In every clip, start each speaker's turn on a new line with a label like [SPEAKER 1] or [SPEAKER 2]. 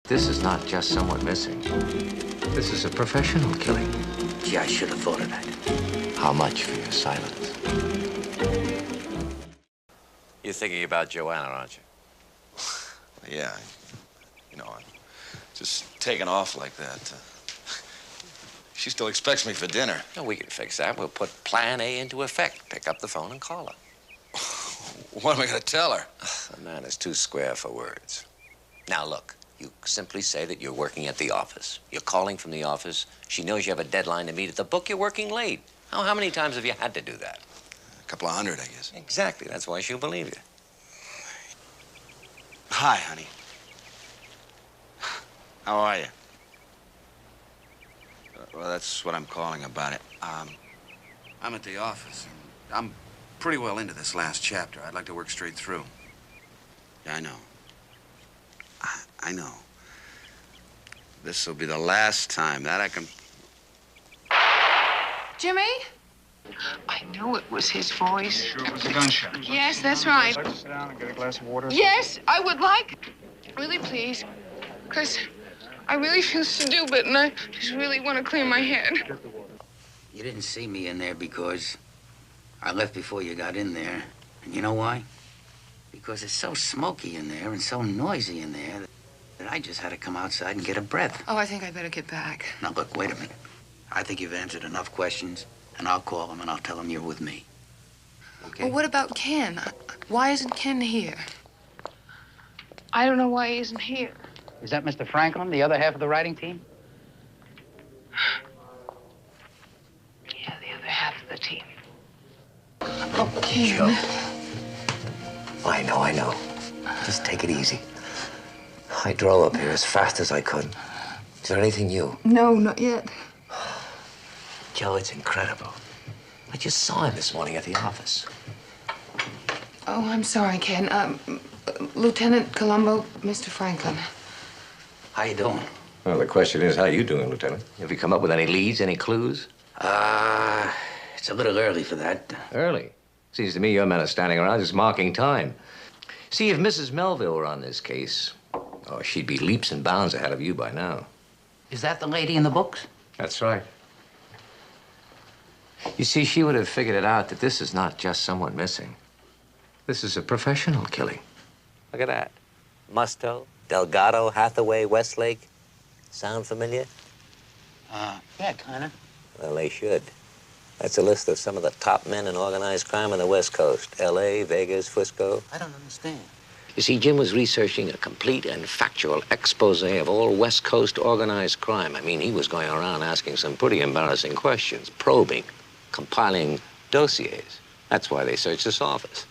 [SPEAKER 1] This is not just someone missing. This is a professional killing.
[SPEAKER 2] Gee, I should have thought of that.
[SPEAKER 1] How much for your silence?
[SPEAKER 3] You're thinking about Joanna, aren't you?
[SPEAKER 4] Yeah, I'm just taking off like that. She still expects me for dinner.
[SPEAKER 3] No, we can fix that. We'll put Plan A into effect. Pick up the phone and call her.
[SPEAKER 4] What am I going to tell her?
[SPEAKER 3] The man is too square for words. Now, look, you simply say that you're working at the office. You're calling from the office. She knows you have a deadline to meet at the book. You're working late. How many times have you had to do that?
[SPEAKER 4] A couple of hundred, I guess.
[SPEAKER 3] Exactly. That's why she'll believe you.
[SPEAKER 4] Hi, honey. How are you? Well, that's what I'm calling about it. I'm at the office. I'm pretty well into this last chapter. I'd like to work straight through. Yeah, I know. I know. This will be the last time that I can...
[SPEAKER 5] Jimmy? I knew it was his voice.
[SPEAKER 6] Sure it was a gunshot.
[SPEAKER 5] Yes, that's right.
[SPEAKER 6] Would you like to sit down and get a glass of water?
[SPEAKER 5] Yes, I would like. Really, please. Because I really feel stupid and I just really want to clear my head.
[SPEAKER 2] You didn't see me in there because I left before you got in there. And you know why? Because it's so smoky in there and so noisy in there that I just had to come outside and get a breath.
[SPEAKER 5] Oh, I think I better get back.
[SPEAKER 2] Now, look, wait a minute. I think you've answered enough questions, and I'll call him and I'll tell him you're with me. Okay?
[SPEAKER 5] Well, what about Ken? Why isn't Ken here? I don't know why he isn't here.
[SPEAKER 2] Is that Mr. Franklin, the other half of the writing team?
[SPEAKER 5] Yeah, the other half of the team. Oh, Ken.
[SPEAKER 1] Joe. I know. Just take it easy. I drove up here as fast as I could. Is there anything new?
[SPEAKER 5] No, not yet.
[SPEAKER 1] Joe, it's incredible. I just saw him this morning at the office.
[SPEAKER 5] Oh, I'm sorry, Ken. Lieutenant Columbo, Mr. Franklin.
[SPEAKER 2] How you doing?
[SPEAKER 1] Well, the question is, how you doing, Lieutenant? Have you come up with any leads, any clues?
[SPEAKER 2] It's a little early for that.
[SPEAKER 1] Early. Seems to me your men are standing around just marking time. See, if Mrs. Melville were on this case, oh, she'd be leaps and bounds ahead of you by now.
[SPEAKER 2] Is that the lady in the books?
[SPEAKER 1] That's right. You see, she would have figured it out that this is not just someone missing. This is a professional killing.
[SPEAKER 3] Look at that. Musto, Delgado, Hathaway, Westlake. Sound familiar?
[SPEAKER 2] Yeah, kinda.
[SPEAKER 3] Well, they should. That's a list of some of the top men in organized crime on the West Coast. L.A., Vegas, Frisco.
[SPEAKER 2] I don't understand.
[SPEAKER 3] You see, Jim was researching a complete and factual expose of all West Coast organized crime. I mean, he was going around asking some pretty embarrassing questions, probing, compiling dossiers. That's why they searched this office.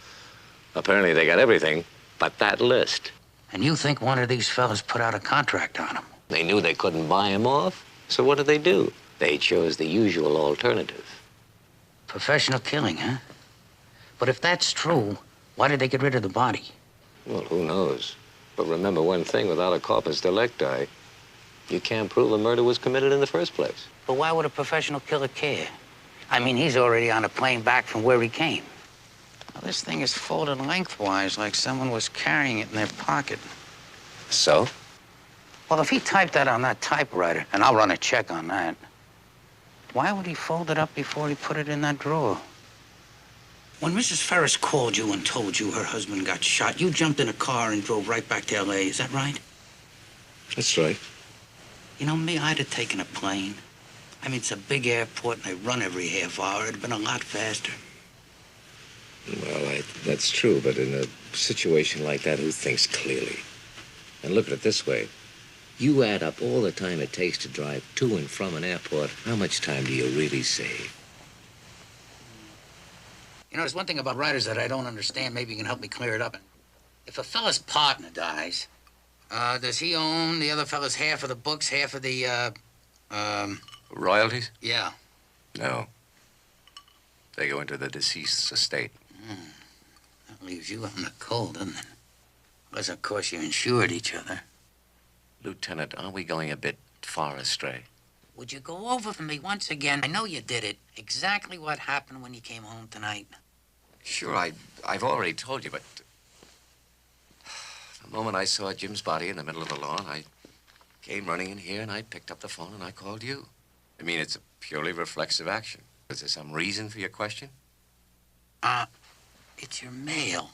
[SPEAKER 3] Apparently, they got everything but that list.
[SPEAKER 2] And you think one of these fellas put out a contract on him?
[SPEAKER 3] They knew they couldn't buy him off, so what did they do? They chose the usual alternative.
[SPEAKER 2] Professional killing, huh? But if that's true, why did they get rid of the body?
[SPEAKER 3] Well, who knows? But remember one thing, without a corpus delicti, you can't prove a murder was committed in the first place.
[SPEAKER 2] But why would a professional killer care? I mean, he's already on a plane back from where he came. Now, this thing is folded lengthwise like someone was carrying it in their pocket.
[SPEAKER 3] So?
[SPEAKER 2] Well, if he typed that on that typewriter, and I'll run a check on that, why would he fold it up before he put it in that drawer? When Mrs. Ferris called you and told you her husband got shot, you jumped in a car and drove right back to L.A., is that right?
[SPEAKER 3] That's right.
[SPEAKER 2] You know, me, I'd have taken a plane. I mean, it's a big airport and they run every half hour. It'd have been a lot faster.
[SPEAKER 3] Well, that's true, but in a situation like that, who thinks clearly? And look at it this way. You add up all the time it takes to drive to and from an airport, how much time do you really save?
[SPEAKER 2] You know, there's one thing about writers that I don't understand. Maybe you can help me clear it up. If a fella's partner dies, does he own the other fella's half of the books, half of the,
[SPEAKER 3] Royalties?
[SPEAKER 2] Yeah.
[SPEAKER 3] No. They go into the deceased's estate.
[SPEAKER 2] That leaves you on the cold, doesn't it? Unless, of course, you insured each other.
[SPEAKER 3] Lieutenant, aren't we going a bit far astray?
[SPEAKER 2] Would you go over for me once again? I know you did it. Exactly what happened when you came home tonight.
[SPEAKER 3] Sure, I've already told you, but the moment I saw Jim's body in the middle of the lawn,
[SPEAKER 1] Came running in here, and I picked up the phone, and I called you. I mean, it's a purely reflexive action. Is there some reason for your question?
[SPEAKER 2] It's your mail.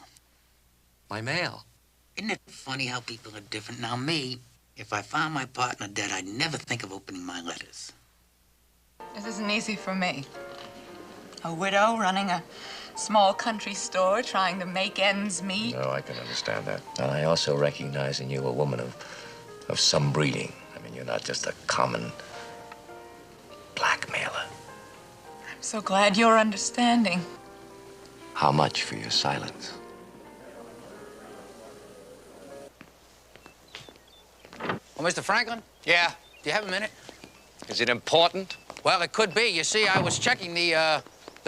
[SPEAKER 1] My mail.
[SPEAKER 2] Isn't it funny how people are different? Now, me, if I found my partner dead, I'd never think of opening my letters.
[SPEAKER 7] This isn't easy for me. A widow running a small country store, trying to make ends meet.
[SPEAKER 1] No, I can understand that. And I also recognize in you a woman of some breeding. I mean, you're not just a common blackmailer.
[SPEAKER 7] I'm so glad you're understanding.
[SPEAKER 1] How much for your silence?
[SPEAKER 2] Oh, Mr. Franklin? Yeah. Do you have a minute?
[SPEAKER 3] Is it important?
[SPEAKER 2] Well, it could be. You see, I was checking the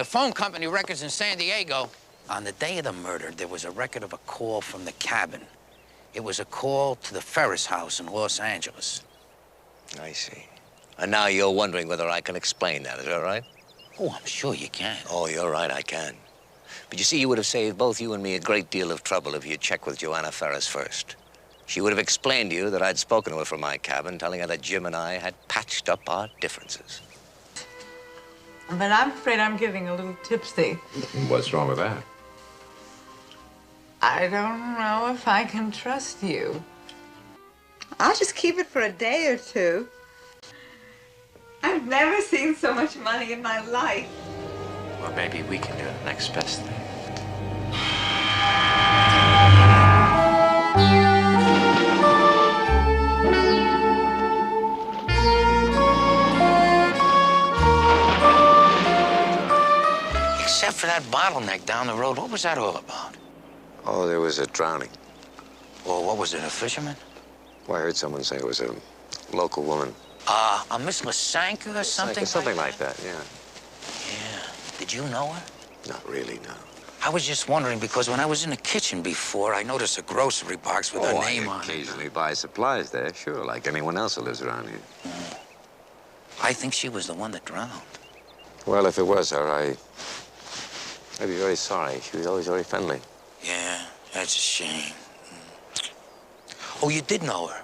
[SPEAKER 2] phone company records in San Diego. On the day of the murder, there was a record of a call from the cabin. It was a call to the Ferris house in Los Angeles.
[SPEAKER 3] I see. And now you're wondering whether I can explain that, is that right?
[SPEAKER 2] Oh, I'm sure you can.
[SPEAKER 3] Oh, you're right, I can. But you see, you would have saved both you and me a great deal of trouble if you'd checked with Joanna Ferris first. She would have explained to you that I'd spoken to her from my cabin, telling her that Jim and I had patched up our differences.
[SPEAKER 7] But I'm afraid I'm getting a little tipsy.
[SPEAKER 1] What's wrong with that?
[SPEAKER 7] I don't know if I can trust you. I'll just keep it for a day or two. I've never seen so much money in my life.
[SPEAKER 1] Well, maybe we can do the next best thing.
[SPEAKER 2] Except for that bottleneck down the road, what was that all about?
[SPEAKER 3] Oh, there was a drowning.
[SPEAKER 2] Well, what was it, a fisherman?
[SPEAKER 3] Well, I heard someone say it was a local woman.
[SPEAKER 2] A Miss Lasanka or something?
[SPEAKER 3] Something like that, yeah.
[SPEAKER 2] Yeah. Did you know her?
[SPEAKER 3] Not really, no.
[SPEAKER 2] I was just wondering because when I was in the kitchen before, I noticed a grocery box with her name
[SPEAKER 3] I
[SPEAKER 2] on it.
[SPEAKER 3] occasionally buy supplies there, sure, like anyone else who lives around here.
[SPEAKER 2] I think she was the one that drowned.
[SPEAKER 3] Well, if it was her, I'd be very sorry. She was always very friendly.
[SPEAKER 2] Yeah, that's a shame. Oh, you did know her?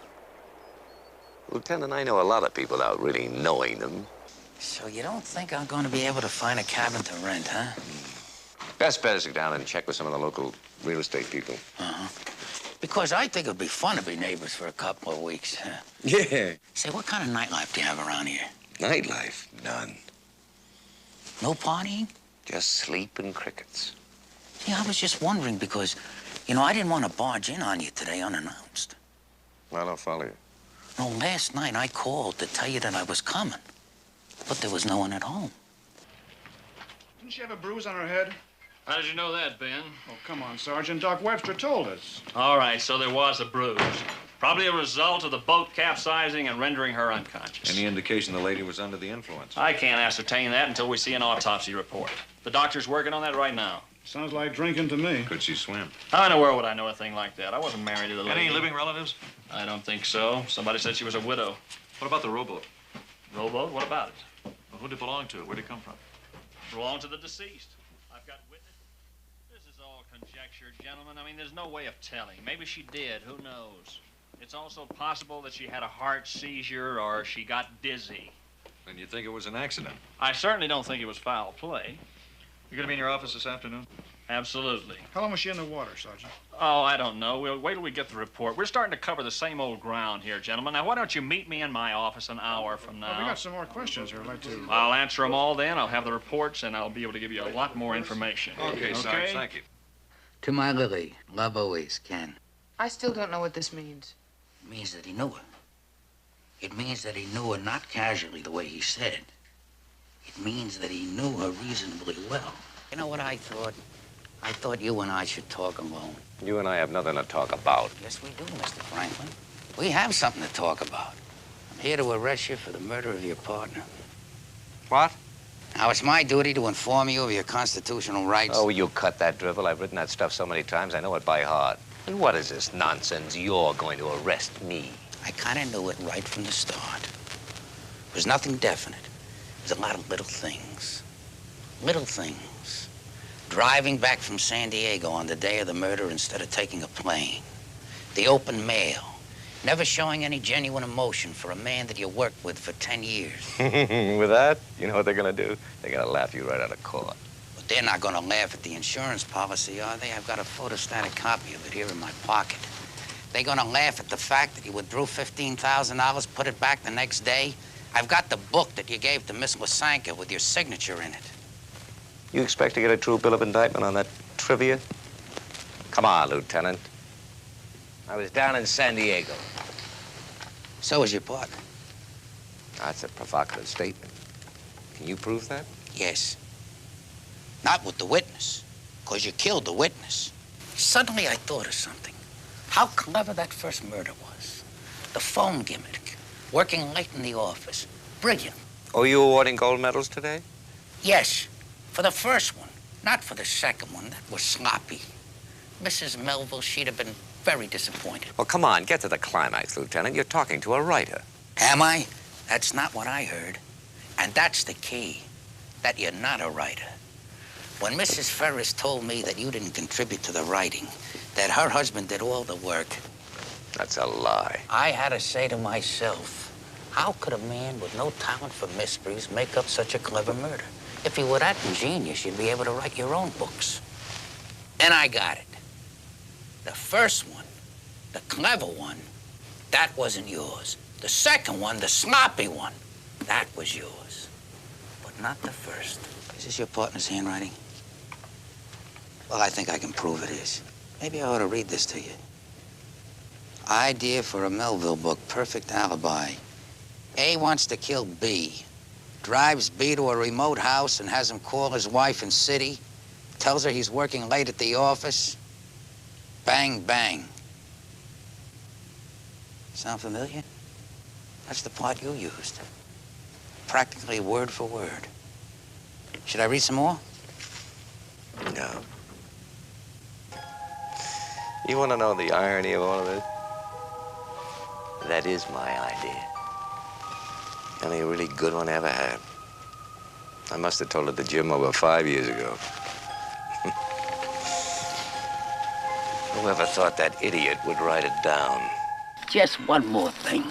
[SPEAKER 3] Lieutenant, I know a lot of people without really knowing them.
[SPEAKER 2] So you don't think I'm going to be able to find a cabin to rent, huh?
[SPEAKER 3] Best bet is to go down and check with some of the local real estate people.
[SPEAKER 2] Uh-huh. Because I think it'd be fun to be neighbors for a couple of weeks.
[SPEAKER 3] Yeah.
[SPEAKER 2] Say, what kind of nightlife do you have around here?
[SPEAKER 3] Nightlife? None.
[SPEAKER 2] No partying?
[SPEAKER 3] Just sleep and crickets.
[SPEAKER 2] Yeah, I was just wondering because, you know, I didn't want to barge in on you today unannounced.
[SPEAKER 3] Well, I'll follow you.
[SPEAKER 2] No, last night I called to tell you that I was coming, but there was no one at home.
[SPEAKER 6] Didn't she have a bruise on her head?
[SPEAKER 8] How did you know that, Ben?
[SPEAKER 6] Oh, come on, Sergeant. Doc Webster told us.
[SPEAKER 8] All right, so there was a bruise. Probably a result of the boat capsizing and rendering her unconscious.
[SPEAKER 9] Any indication the lady was under the influence?
[SPEAKER 8] I can't ascertain that until we see an autopsy report. The doctor's working on that right now.
[SPEAKER 6] Sounds like drinking to me.
[SPEAKER 9] Could she swim?
[SPEAKER 8] How in the world would I know a thing like that? I wasn't married to the lady.
[SPEAKER 9] Any living relatives?
[SPEAKER 8] I don't think so. Somebody said she was a widow.
[SPEAKER 9] What about the rowboat?
[SPEAKER 8] Rowboat? What about it?
[SPEAKER 9] Well, who did it belong to? Where'd it come from?
[SPEAKER 8] Belonged to the deceased. I've got witnesses. This is all conjecture, gentlemen. I mean, there's no way of telling. Maybe she did. Who knows? It's also possible that she had a heart seizure or she got dizzy.
[SPEAKER 9] Then you think it was an accident?
[SPEAKER 8] I certainly don't think it was foul play.
[SPEAKER 9] You gonna be in your office this afternoon?
[SPEAKER 8] Absolutely.
[SPEAKER 6] How long was she in the water, Sergeant?
[SPEAKER 8] Oh, I don't know. We'll wait till we get the report. We're starting to cover the same old ground here, gentlemen. Now, why don't you meet me in my office an hour from now?
[SPEAKER 6] Well, we got some more questions here. I'd like to...
[SPEAKER 8] I'll answer them all then. I'll have the reports, and I'll be able to give you a lot more information.
[SPEAKER 9] Okay, Sarge, thank you.
[SPEAKER 2] To my Lily, love always, Ken.
[SPEAKER 5] I still don't know what this means.
[SPEAKER 2] It means that he knew her. It means that he knew her not casually the way he said. It means that he knew her reasonably well. You know what I thought? I thought you and I should talk alone.
[SPEAKER 3] You and I have nothing to talk about.
[SPEAKER 2] Yes, we do, Mr. Franklin. We have something to talk about. I'm here to arrest you for the murder of your partner.
[SPEAKER 3] What?
[SPEAKER 2] Now, it's my duty to inform you of your constitutional rights.
[SPEAKER 3] Oh, you cut that drivel. I've written that stuff so many times, I know it by heart. And what is this nonsense? You're going to arrest me.
[SPEAKER 2] I kind of knew it right from the start. It was nothing definite. It was a lot of little things. Little things. Driving back from San Diego on the day of the murder instead of taking a plane. The open mail. Never showing any genuine emotion for a man that you worked with for 10 years.
[SPEAKER 3] With that, you know what they're gonna do? They're gonna laugh you right out of court.
[SPEAKER 2] But they're not gonna laugh at the insurance policy, are they? I've got a photostatic copy of it here in my pocket. They're gonna laugh at the fact that you withdrew $15,000, put it back the next day. I've got the book that you gave to Miss Lysanka with your signature in it.
[SPEAKER 3] You expect to get a true bill of indictment on that trivia? Come on, Lieutenant. I was down in San Diego.
[SPEAKER 2] So was your partner.
[SPEAKER 3] That's a provocative statement. Can you prove that?
[SPEAKER 2] Yes. Not with the witness, because you killed the witness. Suddenly I thought of something. How clever that first murder was. The phone gimmick, working late in the office. Brilliant.
[SPEAKER 3] Oh, you awarding gold medals today?
[SPEAKER 2] Yes, for the first one, not for the second one. That was sloppy. Mrs. Melville, she'd have been very disappointed.
[SPEAKER 3] Well, come on, get to the climax, Lieutenant. You're talking to a writer.
[SPEAKER 2] Am I? That's not what I heard. And that's the key, that you're not a writer. When Mrs. Ferris told me that you didn't contribute to the writing, that her husband did all the work,
[SPEAKER 3] That's a lie.
[SPEAKER 2] I had to say to myself, how could a man with no talent for mysteries make up such a clever murder? If you were that ingenious, you'd be able to write your own books. And I got it. The first one, the clever one, that wasn't yours. The second one, the sloppy one, that was yours. But not the first. Is this your partner's handwriting? Well, I think I can prove it is. Maybe I ought to read this to you. Idea for a Melville book, perfect alibi. A wants to kill B. Drives B to a remote house and has him call his wife in city. Tells her he's working late at the office. Bang, bang. Sound familiar? That's the plot you used. Practically word for word. Should I read some more?
[SPEAKER 3] No. You want to know the irony of all of this? That is my idea. The only really good one I ever had. I must have told it to Jim over 5 years ago. Whoever thought that idiot would write it down?
[SPEAKER 2] Just one more thing.